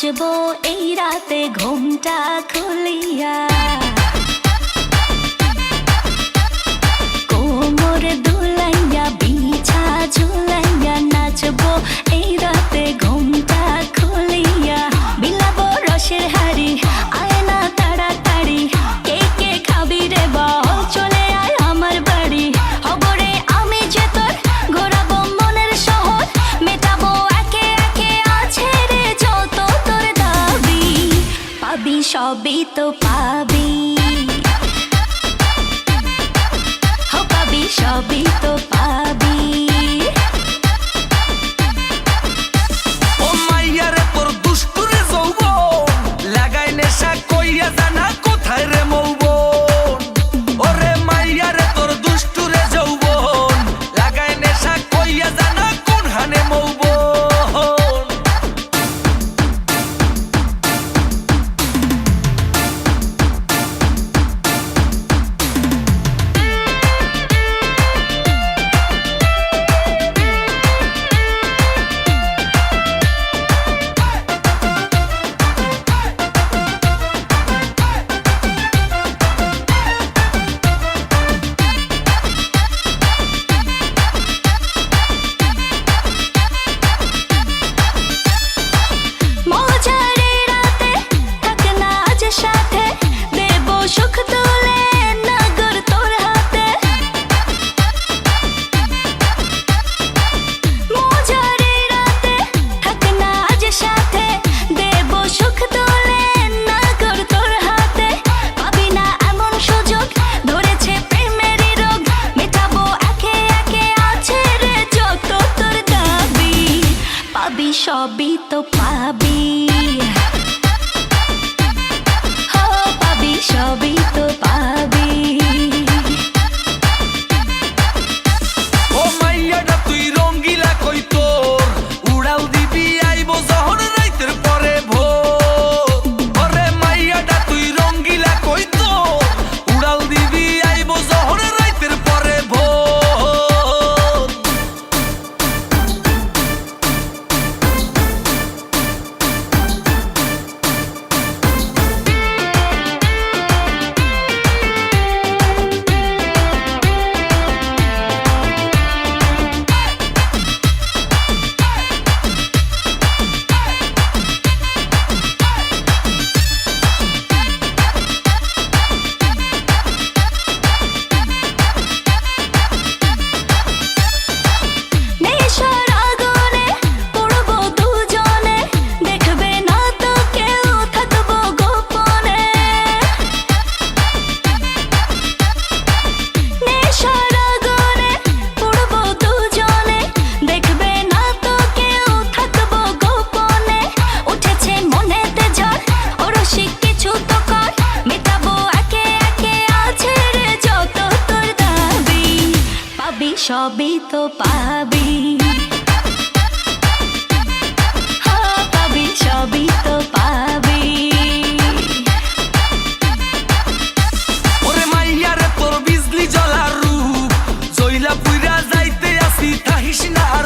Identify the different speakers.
Speaker 1: নাচবো এই রাতে ঘুমটা খুলিয়া, কোমর দুলাইয়া বিছা ঝুলাইয়া নাচবো এই রাতে ঘুমটা খুলিয়া। বিলাবো রসের হাড়ি আয় না তাড়াতাড়ি, কে কে খাবি রে বল চলে আয় আমার বাড়ি। হবরে আমি যে তোর ঘোরাবো মনের শহর, মেটাবো একে একে আছে রে যত তোর দাবি। পাবি সবই তো পাবি, সবই তো পাবি।
Speaker 2: ও মাইয়ারে তোর দুষ্টুরে যৌবন লাগাই নেশা কইয়া জানা কোথায় রে মৌবন। ওরে মাইয়ারে তোর দুষ্টুরে যৌবন লাগাই নেশা কইয়া জানা কোন হানে মৌবন।
Speaker 1: সবই তো পাবি, হো পাবি সবই তো পাবি।
Speaker 2: ও মাইয়াটা তুই রঙ্গিলা কই তোর উড়াল দিবি আইবো যখন রাইতের পরে ভোর। ওরে মাইয়াটা তুই রঙ্গিলা কই তোর উড়াল দিবি আইবো যখন রাইতের পরে ভোর।
Speaker 1: সবই তো পাবি, হো পাবি সবই তো পাবি।
Speaker 2: ওরে মাইয়ারে তোর বিজলি জ্বলার রূপ জইলা পুইরা যাইতে আসি থাকিস না আর